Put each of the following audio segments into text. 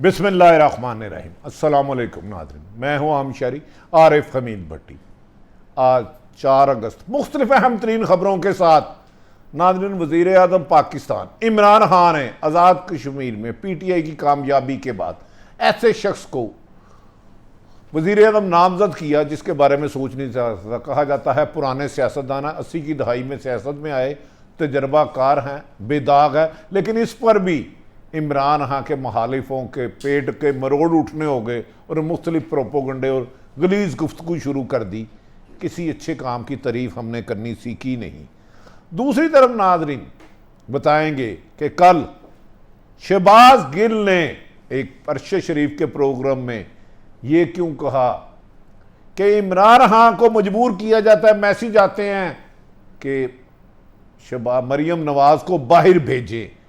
बिस्मिल्लाहिर्रहमानिर्रहीम। अस्सलाम वालेकुम नाज़रीन, मैं हूँ आमशरी आरिफ हमीद भट्टी। आज 4 अगस्त मुख्तलिफ अहम तरीन खबरों के साथ नाज़रीन, वज़ीर आज़म पाकिस्तान इमरान खान ने आज़ाद कश्मीर में PTI की कामयाबी के बाद ऐसे शख्स को वज़ीर आज़म नामजद किया जिसके बारे में सोच नहीं सकता। कहा जाता है पुराने सियासतदान 80 की दहाई में सियासत में आए, तजर्बाकार हैं, बेदाग है, लेकिन इस पर भी इमरान खान के मुखालिफों के पेट के मरोड़ उठने हो गए और मुख्तलिफ प्रोपोगंडे और गलीज गुफ्तगू शुरू कर दी। किसी अच्छे काम की तारीफ हमने करनी सीखी नहीं। दूसरी तरफ नाज़रीन बताएंगे कि कल शहबाज गिल ने एक अरशद शरीफ के प्रोग्राम में ये क्यों कहा कि इमरान खान को मजबूर किया जाता है, मैसेज आते हैं कि मरियम नवाज को बाहर भेजें।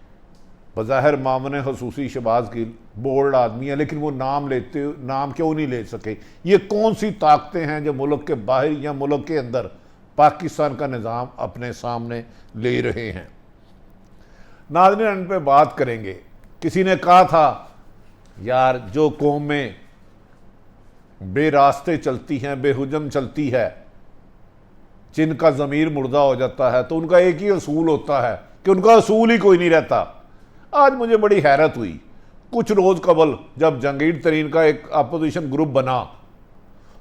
बज़ाहिर मामने खसूसी शहबाज गिल बोल्ड आदमी है, लेकिन वो नाम क्यों नहीं ले सके? ये कौन सी ताकतें हैं जो मुल्क के बाहर या मुल्क के अंदर पाकिस्तान का निज़ाम अपने सामने ले रहे हैं? नाज़रीन इन पे बात करेंगे। किसी ने कहा था यार जो कौमें बेरास्ते चलती हैं, बेहुजम चलती है, जिनका ज़मीर मुर्दा हो जाता है तो उनका एक ही असूल होता है कि उनका असूल ही कोई नहीं रहता। आज मुझे बड़ी हैरत हुई, कुछ रोज़ कबल जब जहांगीर तरीन का एक अपोजिशन ग्रुप बना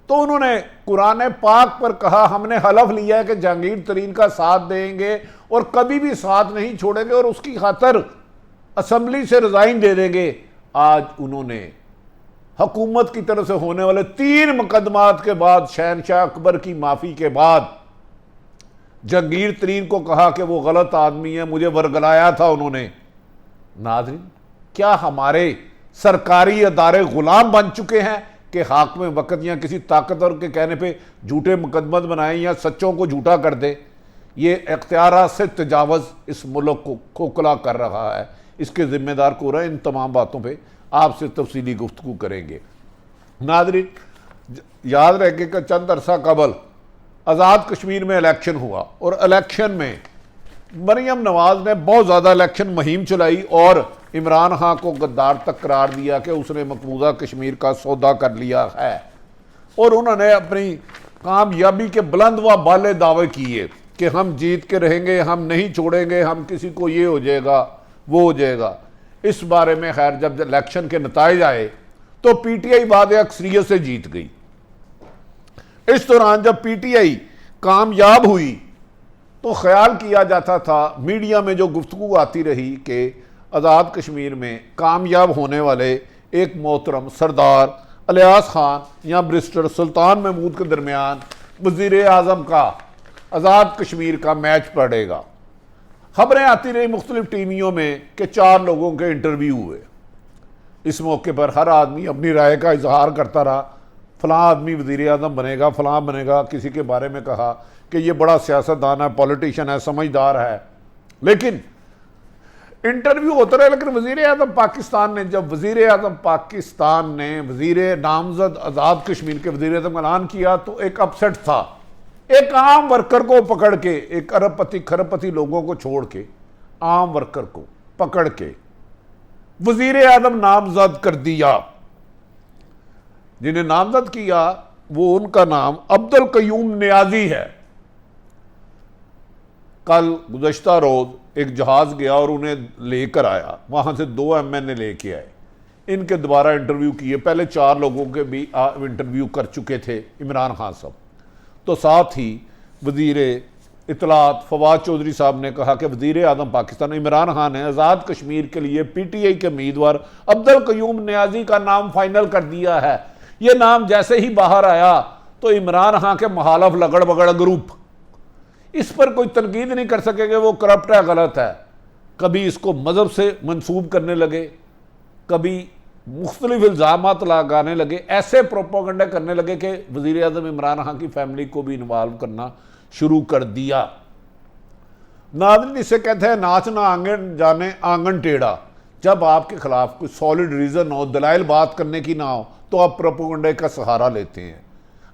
तो उन्होंने कुरान पाक पर कहा हमने हलफ लिया है कि जहांगीर तरीन का साथ देंगे और कभी भी साथ नहीं छोड़ेंगे और उसकी खातर असम्बली से रिज़ाइन दे देंगे। आज उन्होंने हुकूमत की तरफ से होने वाले 3 मुकदमात के बाद, शहनशाह अकबर की माफ़ी के बाद, जहांगीर तरीन को कहा कि वो गलत आदमी है, मुझे वरगलाया था उन्होंने। नाज़रीन क्या हमारे सरकारी अदारे गुलाम बन चुके हैं कि हाक में वक़्त या किसी ताकतवर के कहने पे झूठे मुकदमत बनाएं या सच्चों को झूठा कर दे? ये इख्तियारात से तजावज़ इस मुल्क को खोखला कर रहा है। इसके ज़िम्मेदार को रहा। इन तमाम बातों पे आपसे तफसीली गुफ्तगू करेंगे। नाज़रीन याद रखें कि चंद अरसा कबल आज़ाद कश्मीर में इलेक्शन हुआ और इलेक्शन में मरियम नवाज ने बहुत ज़्यादा इलेक्शन मुहिम चलाई और इमरान खान को गद्दार तक करार दिया कि उसने मकबूजा कश्मीर का सौदा कर लिया है। और उन्होंने अपनी कामयाबी के बुलंद व बाले दावे किए कि हम जीत के रहेंगे, हम नहीं छोड़ेंगे, हम किसी को ये हो जाएगा वो हो जाएगा। इस बारे में खैर जब इलेक्शन के नताइज आए तो PTI बाद अक्सरियत से जीत गई। इस दौरान जब PTI कामयाब हुई तो ख्याल किया जाता था, मीडिया में जो गुफ्तगू आती रही कि आज़ाद कश्मीर में कामयाब होने वाले एक मोहतरम सरदार इलियास खान या बैरिस्टर सुल्तान महमूद के दरमियान वज़ीर आज़म का आज़ाद कश्मीर का मैच पड़ेगा। खबरें आती रही मुख्तलिफ टीवियों में कि 4 लोगों के इंटरव्यू हुए। इस मौके पर हर आदमी अपनी राय का इजहार करता रहा, फ़लाँ आदमी वज़ीर आज़म बनेगा, फ़लाँ बनेगा। किसी के बारे में कहा कि ये बड़ा सियासतदान है, पॉलिटिशियन है, समझदार है। लेकिन इंटरव्यू होता रहा। लेकिन वज़ीर आज़म पाकिस्तान ने, जब वज़ीर आज़म पाकिस्तान ने वज़ीर नामजद आज़ाद कश्मीर के वज़ीर आज़म का ऐलान किया तो एक अपसेट था। एक आम वर्कर को पकड़ के, एक अरबपति खरबपति लोगों को छोड़ के आम वर्कर को पकड़ के वज़ीर आज़म नामजद कर दिया। जिन्हें नामजद किया वो उनका नाम अब्दुल कयूम नियाजी है। कल गुज़श्ता रोज़ एक जहाज़ गया और उन्हें लेकर आया, वहाँ से 2 MNA लेके आए। इनके दोबारा इंटरव्यू किए। पहले 4 लोगों के भी इंटरव्यू कर चुके थे इमरान खान साहब। तो साथ ही वज़ीर इत्तलात फवाद चौधरी साहब ने कहा कि वज़ीर आज़म पाकिस्तान इमरान खान ने आज़ाद कश्मीर के लिए PTI के उम्मीदवार अब्दुल कयूम नियाजी का नाम फाइनल कर दिया है। ये नाम जैसे ही बाहर आया तो इमरान खान के मुखालिफ लगड़ बगड़ ग्रुप इस पर कोई तनकीद नहीं कर सकेंगे, वो करप्ट है, गलत है। कभी इसको मज़हब से मंसूब करने लगे, कभी मुख्तलिफ इल्ज़ामात लगाने लगे, ऐसे प्रोपोगंडा करने लगे कि वज़ीर आज़म इमरान खान की फैमिली को भी इन्वॉल्व करना शुरू कर दिया। नाज़रीन इसे कहते हैं नाचना आंगन जाने आंगन टेढ़ा। जब आपके खिलाफ कोई सॉलिड रीज़न हो, दलाइल बात करने की ना हो, तो आप प्रोपोगंडे का सहारा लेते हैं।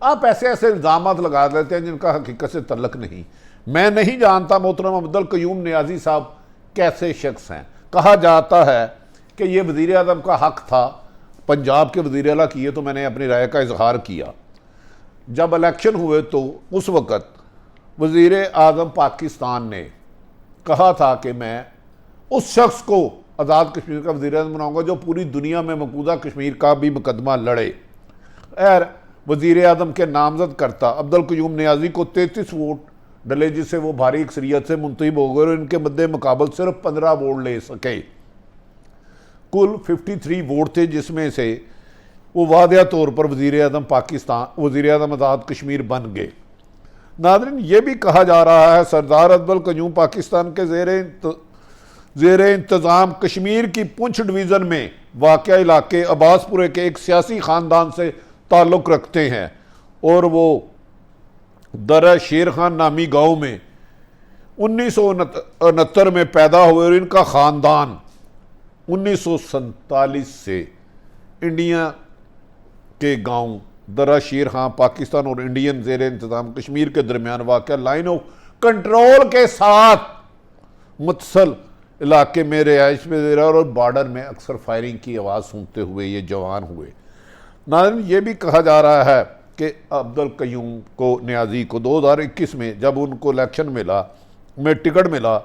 आप ऐसे ऐसे इल्ज़ामात लगा देते हैं जिनका हकीकत से तल्लक नहीं। मैं नहीं जानता मोहतरम अब्दुल कयूम नियाजी साहब कैसे शख्स हैं। कहा जाता है कि ये वज़ीर आज़म का हक था पंजाब के वज़ीर आला किए तो मैंने अपनी राय का इजहार किया। जब इलेक्शन हुए तो उस वक़्त वज़ीर आज़म पाकिस्तान ने कहा था कि मैं उस शख्स को आज़ाद कश्मीर का वज़ीर आज़म बनाऊंगा जो पूरी दुनिया में मकबूजा कश्मीर का भी मुकदमा लड़े। खैर वज़ीर आज़म के नामजद करता अब्दुल क़य्यूम नियाज़ी को 33 वोट डले, जिससे वो भारी अक्सरियत से मुंतखब हो गए और इनके मद्दे मुकाबल सिर्फ 15 वोट ले सके। कुल 53 वोट थे, जिसमें से वो वादिया तौर पर वज़ीर आज़म पाकिस्तान, वज़ीर आज़म आज़ाद कश्मीर बन गए। नाज़रीन, ये भी कहा जा रहा है सरदार अब्दुल क़य्यूम पाकिस्तान के ज़ेर इंतज़ाम कश्मीर की पुंछ डिवीज़न में वाक़या इलाके अब्बासपुरे के एक सियासी ख़ानदान से ताल्लुक़ रखते हैं और वो दरा शेर खान नामी गांव में 1969 में पैदा हुए और इनका ख़ानदान 1947 से इंडिया के गांव दरा शेर खान पाकिस्तान और इंडियन ज़ेर इंतज़ाम कश्मीर के दरमियान वाक़या लाइन ऑफ कंट्रोल के साथ मुतसल इलाके में रिहाइश में दे रहा और बॉर्डर में अक्सर फायरिंग की आवाज़ सुनते हुए ये जवान हुए। नाज़रीन, ये भी कहा जा रहा है कि अब्दुल क़य्यूम को नियाज़ी को 2021 में जब उनको इलेक्शन में टिकट मिला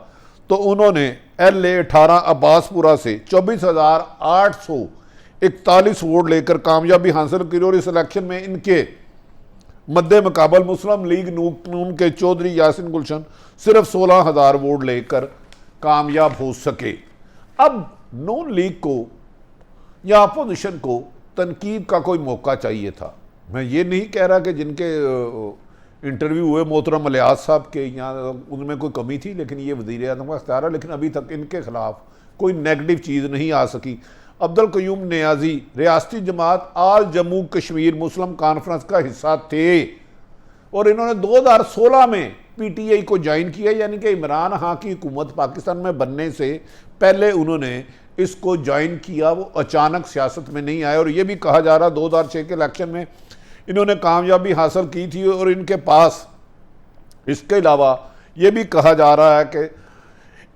तो उन्होंने LA 18 अब्बासपुरा से 24,841 वोट लेकर कामयाबी हासिल की और इस इलेक्शन में इनके मद्दे मुकाबल मुस्लिम लीग नून के चौधरी यासिन गुलशन सिर्फ 16,000 वोट लेकर कामयाब हो सके। अब नून लीग को या अपोजिशन को तनकीद का कोई मौका चाहिए था। मैं ये नहीं कह रहा कि जिनके इंटरव्यू हुए मोहतरम अलियास साहब के यहाँ उनमें कोई कमी थी, लेकिन ये वज़ीर आज़म का इख्तियार है, लेकिन अभी तक इनके खिलाफ कोई नेगेटिव चीज़ नहीं आ सकी। अब्दुल क़य्यूम नियाज़ी रियासती जमात आल जम्मू कश्मीर मुस्लिम कॉन्फ्रेंस का हिस्सा थे और इन्होंने 2016 में PTI को ज्वाइन किया, यानी कि इमरान खान की हुकूमत पाकिस्तान में बनने से पहले उन्होंने इसको ज्वाइन किया। वो अचानक सियासत में नहीं आए और ये भी कहा जा रहा 2006 के इलेक्शन में इन्होंने कामयाबी हासिल की थी और इनके पास इसके अलावा ये भी कहा जा रहा है कि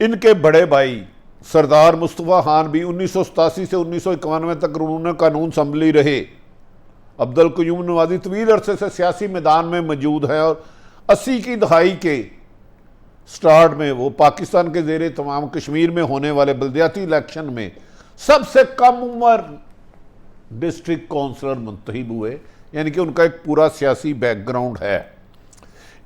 इनके बड़े भाई सरदार मुस्तफ़ा खान भी 1987 से 1991 तक उन्होंने कानून असम्बली रहे। अब्दुल क़य्यूम नियाज़ी तवील अरसे से सियासी मैदान में मौजूद है और 80 की दहाई के स्टार्ट में वो पाकिस्तान के ज़ेरे तमाम कश्मीर में होने वाले बल्दियाती इलेक्शन में सबसे कम उम्र डिस्ट्रिक्ट काउंसलर मुंतखब हुए, यानी कि उनका एक पूरा सियासी बैकग्राउंड है।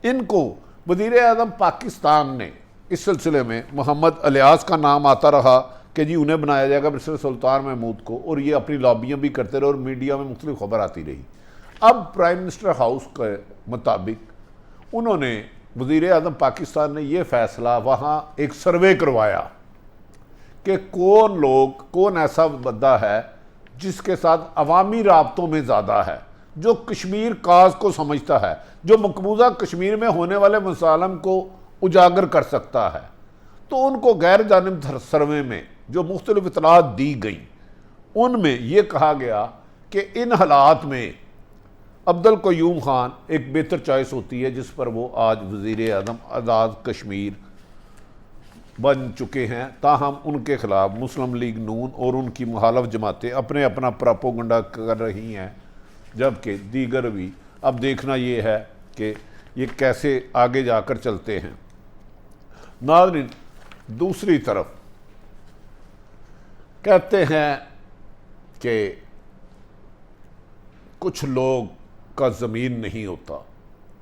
इनको वज़ीर आज़म पाकिस्तान ने इस सिलसिले में मोहम्मद अलियास का नाम आता रहा कि जी उन्हें बनाया जाएगा मिस्टर सुल्तान महमूद को, और ये अपनी लॉबियाँ भी करते रहे और मीडिया में मुख्तलिफ खबर आती रही। अब प्राइम मिनिस्टर हाउस के मुताबिक उन्होंने वज़ीर आज़म पाकिस्तान ने यह फ़ैसला वहाँ एक सर्वे करवाया कि कौन ऐसा बंदा है जिसके साथ अवामी राब्तों में ज़्यादा है, जो कश्मीर काज को समझता है, जो मकबूजा कश्मीर में होने वाले मसालम को उजागर कर सकता है। तो उनको गैर जानिब सर्वे में जो मुख्तलिफ इतलात दी गई उनमें यह कहा गया कि इन हालात में अब्दुल क़य्यूम खान एक बेहतर चॉइस होती है, जिस पर वो आज वज़ीर आज़म आज़ाद कश्मीर बन चुके हैं। ताहम उनके खिलाफ मुस्लिम लीग नून और उनकी मुखालिफ जमातें अपना प्रोपेगेंडा कर रही हैं, जबकि दीगर भी। अब देखना ये है कि ये कैसे आगे जाकर चलते हैं। नाज़रीन, दूसरी तरफ कहते हैं कि कुछ लोग का ज़मीन नहीं होता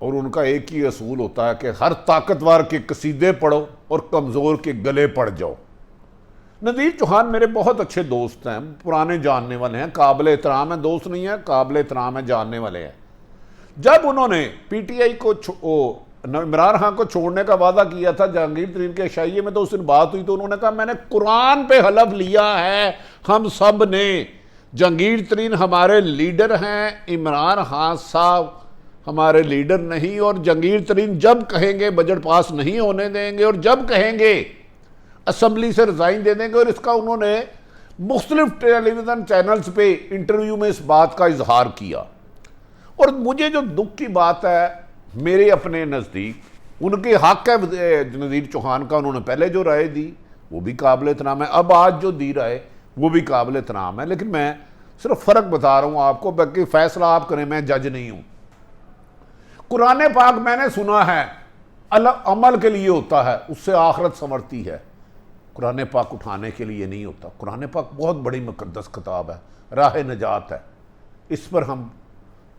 और उनका एक ही असूल होता है कि हर ताकतवर के कसीदे पढ़ो और कमज़ोर के गले पड़ जाओ। नज़ीर चौहान मेरे बहुत अच्छे दोस्त हैं, पुराने जानने वाले हैं, काबिल एहतराम है, दोस्त नहीं है, काबिल एहतराम है, जानने वाले हैं। जब उन्होंने PTI को इमरान खान को छोड़ने का वादा किया था जहांगीर तरीन के शाइये में, तो उस दिन बात हुई तो उन्होंने कहा मैंने कुरान पे हलफ लिया है हम सब ने, जहांगीर तरीन हमारे लीडर हैं, इमरान खान साहब हमारे लीडर नहीं, और जहांगीर तरीन जब कहेंगे बजट पास नहीं होने देंगे और जब कहेंगे असम्बली से रिजाइन दे देंगे। और इसका उन्होंने मुख्तलिफ टेलीविज़न चैनल्स पे इंटरव्यू में इस बात का इजहार किया। और मुझे जो दुख की बात है, मेरे अपने नज़दीक उनके हक है नज़ीर चौहान का, उन्होंने पहले जो राय दी वो भी काबिल एहतराम है, अब आज जो दी राय वो भी काबिल एहतराम है, लेकिन मैं सिर्फ फ़र्क बता रहा हूँ आपको, बाकी फैसला आप करें, मैं जज नहीं हूँ। कुरान पाक मैंने सुना है अमल के लिए होता है, उससे आखिरत संवरती है। कुरान पाक उठाने के लिए नहीं होता। कुरान पाक बहुत बड़ी मुकद्दस किताब है, राह नजात है। इस पर हम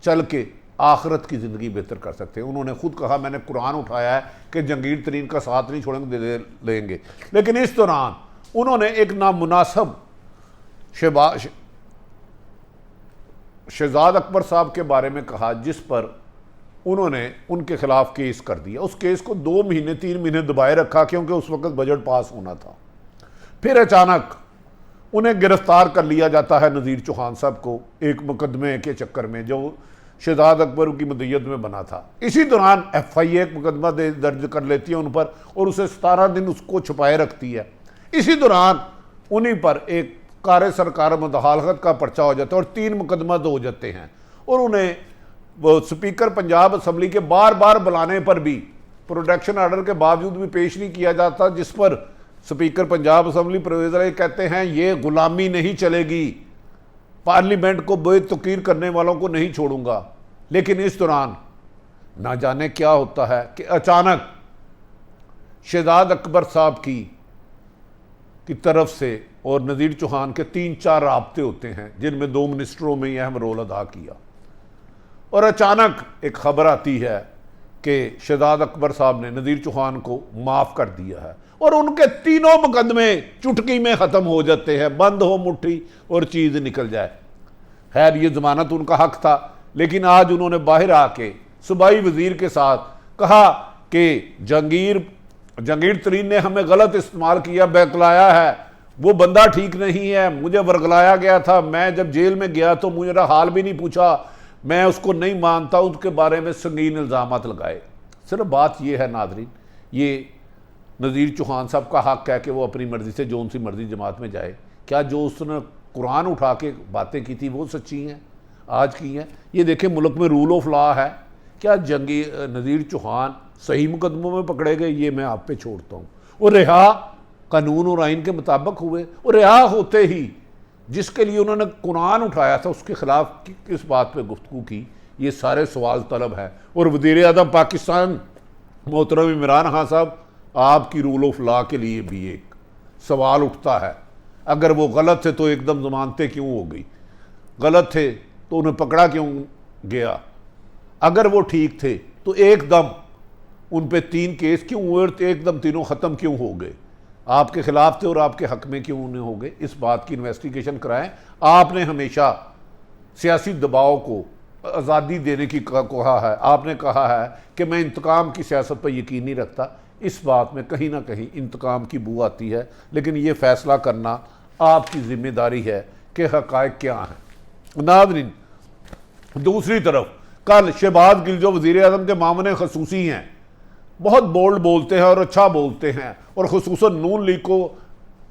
चल के आखिरत की ज़िंदगी बेहतर कर सकते हैं। उन्होंने खुद कहा मैंने कुरान उठाया है कि जंगीर तरीन का साथ नहीं छोड़ेंगे, दे लेंगे। लेकिन इस दौरान उन्होंने एक नामुनासिब शहजाद अकबर साहब के बारे में कहा, जिस पर उन्होंने उनके खिलाफ केस कर दिया। उस केस को 2 महीने 3 महीने दबाए रखा, क्योंकि उस वक्त बजट पास होना था। फिर अचानक उन्हें गिरफ्तार कर लिया जाता है नज़ीर चौहान साहब को, एक मुकदमे के चक्कर में जो शहजाद अकबर की मदीयत में बना था। इसी दौरान FIA एक मुकदमा दर्ज कर लेती है उन पर, और उसे 17 दिन उसको छुपाए रखती है। इसी दौरान उन्हीं पर एक कार सरकार मुदाखलत का पर्चा हो जाता है और 3 मुकदमा हो जाते हैं। और उन्हें वो स्पीकर पंजाब असम्बली के बार बार बुलाने पर भी, प्रोटेक्शन ऑर्डर के बावजूद भी पेश नहीं किया जाता, जिस पर स्पीकर पंजाब असम्बली परवेज़ इलाही कहते हैं ये गुलामी नहीं चलेगी, पार्लियामेंट को बेतकीर करने वालों को नहीं छोड़ूंगा। लेकिन इस दौरान ना जाने क्या होता है कि अचानक शहजाद अकबर साहब की तरफ से और नज़ीर चौहान के 3-4 राब्ते होते हैं, जिनमें 2 मिनिस्टरों में अहम रोल अदा किया। और अचानक एक खबर आती है कि शहजाद अकबर साहब ने नज़ीर चौहान को माफ़ कर दिया है, और उनके 3 मुकदमे चुटकी में ख़त्म हो जाते हैं, बंद हो मुट्ठी और चीज़ निकल जाए। खैर ये ज़मानत उनका हक था, लेकिन आज उन्होंने बाहर आके सूबाई वज़ीर के साथ कहा कि जंगीर तरीन ने हमें गलत इस्तेमाल किया, बहकलाया है, वो बंदा ठीक नहीं है, मुझे वर्गलाया गया था, मैं जब जेल में गया तो मेरा हाल भी नहीं पूछा, मैं उसको नहीं मानता, उसके बारे में संगीन इल्ज़ामात लगाए। सिर्फ बात यह है नाज़रीन, ये नज़ीर चौहान साहब का हक है कि वो अपनी मर्ज़ी से जो सी मर्ज़ी जमात में जाए। क्या जो उसने कुरान उठा के बातें की थी वो सच्ची हैं, आज की हैं? ये देखें मुल्क में रूल ऑफ लॉ है। क्या नज़ीर चौहान सही मुकदमों में पकड़े गए? ये मैं आप पे छोड़ता हूँ। और रिहा कानून और आइन के मुताबिक हुए, और रिहा होते ही जिसके लिए उन्होंने कुरान उठाया था उसके खिलाफ किस बात पे गुफ्तगू की, ये सारे सवाल तलब है। और वज़ीर आज़म पाकिस्तान मोहतरम इमरान खान साहब, आपकी रूल ऑफ लॉ के लिए भी एक सवाल उठता है। अगर वो गलत थे तो एकदम ज़मानतें क्यों हो गई? गलत थे तो उन्हें पकड़ा क्यों गया? अगर वो ठीक थे तो एकदम उन पे 3 केस क्यों हुए और एकदम तीनों ख़त्म क्यों हो गए? आपके खिलाफ थे और आपके हक में क्यों उन्हें हो गए? इस बात की इन्वेस्टिगेशन कराएं। आपने हमेशा सियासी दबाव को आज़ादी देने की कहा है। आपने कहा है कि मैं इंतकाम की सियासत पर यकीन नहीं रखता। इस बात में कहीं ना कहीं इंतकाम की बू आती है, लेकिन ये फ़ैसला करना आपकी ज़िम्मेदारी है कि हक़ाइक़ क्या हैं। नाज़रीन, दूसरी तरफ कल शहबाज गिल जो वज़ीर आज़म के मामले खसूसी हैं, बहुत बोल्ड बोलते हैं और अच्छा बोलते हैं, और खुसूसन नून लीग को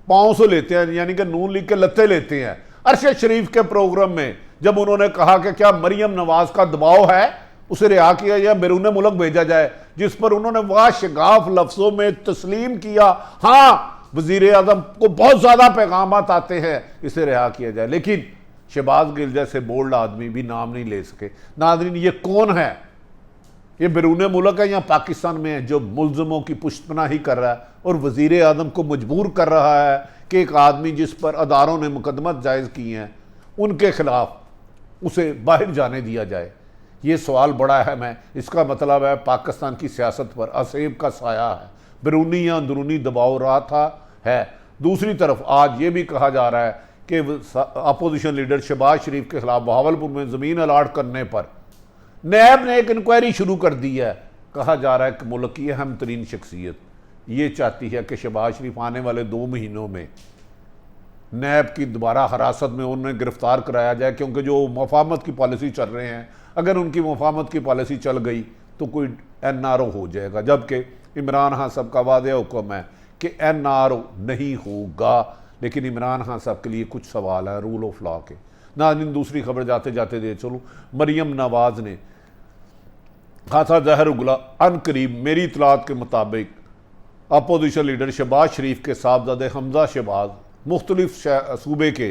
पाँव से लेते हैं, यानी कि नून लीग के लत्ते लेते हैं। अरशद शरीफ के प्रोग्राम में जब उन्होंने कहा कि क्या मरियम नवाज का दबाव है उसे रिहा किया या बैरून मुल्क भेजा जाए, जिस पर उन्होंने वाशगाफ लफ्ज़ों में तस्लीम किया, हाँ वज़ीर आज़म को बहुत ज़्यादा पैगाम आते हैं, इसे रिहा किया जाए। लेकिन शहबाज गिल जैसे बोल्ड आदमी भी नाम नहीं ले सके। नाज़रीन, ये कौन है? ये बैरून मुल्क है या पाकिस्तान में है जो मुल्ज़मों की पुष्टपनाही कर रहा है और वज़ीर आज़म को मजबूर कर रहा है कि एक आदमी जिस पर अदारों ने मुकदमत जायज़ किए हैं उनके खिलाफ उसे बाहर जाने दिया जाए? ये सवाल बड़ा है। मैं इसका मतलब है पाकिस्तान की सियासत पर असेब का साया है, बैरूनी या अंदरूनी दबाव रहा था है। दूसरी तरफ आज ये भी कहा जा रहा है कि अपोजिशन लीडर शहबाज शरीफ के खिलाफ बहावलपुर में ज़मीन अलाट करने पर नैब ने एक इंक्वायरी शुरू कर दी है। कहा जा रहा है कि मुल्क की अहम तरीन शख्सियत ये चाहती है कि शहबाज शरीफ आने वाले 2 महीनों में नैब की दोबारा हिरासत में उन्हें गिरफ्तार कराया जाए, क्योंकि जो मफाहमत की पॉलिसी चल रहे हैं, अगर उनकी मफाहमत की पॉलिसी चल गई तो कोई NRO हो जाएगा, जबकि इमरान खान साहब का वादे हुक्म है कि NRO नहीं होगा। लेकिन इमरान खान साहब के लिए कुछ सवाल है रूल ऑफ लॉ के। नाज़रीन, दूसरी खबर जाते जाते दे चलूँ, मरियम नवाज ने खासा जहर उगला। अनकरीब मेरी इतलात के मुताबिक अपोजिशन लीडर शहबाज शरीफ के साहबजादे हमजा शहबाज मुख्तलिफ सूबे के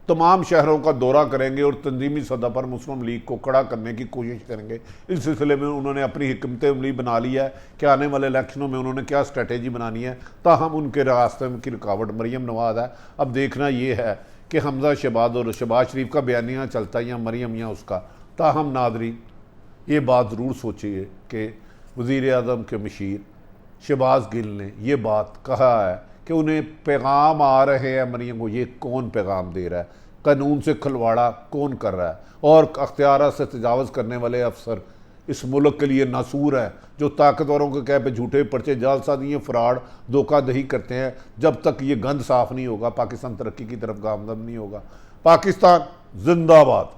तमाम शहरों का दौरा करेंगे और तंजीमी सतह पर मुस्लिम लीग को कड़ा करने की कोशिश करेंगे। इस सिलसिले में उन्होंने अपनी हिकमत अमली बना ली है कि आने वाले इलेक्शनों में उन्होंने क्या स्ट्रेटेजी बनानी है। ताहम उनके रास्ते में की रुकावट मरीम नवाज है। अब देखना ये है कि हमजा शहबाज और शहबाज शरीफ का बयानिया चलता है या मरीम या उसका। ताहम नादरीन ये बात ज़रूर सोचिए कि वज़ीर आज़म के मशीर शहबाज गिल ने ये बात कहा है कि उन्हें पैगाम आ रहे हैं मरीम को, ये कौन पैगाम दे रहा है, कानून से खिलवाड़ा कौन कर रहा है, और अख्तियार से तजावज़ करने वाले अफसर इस मुल्क के लिए नासूर है, जो ताकतवरों के कह पे झूठे पर्चे जालसाजी फ्रॉड धोखा दही करते हैं। जब तक ये गंद साफ नहीं होगा पाकिस्तान तरक्की की तरफ गामजन नहीं होगा। पाकिस्तान जिंदाबाद।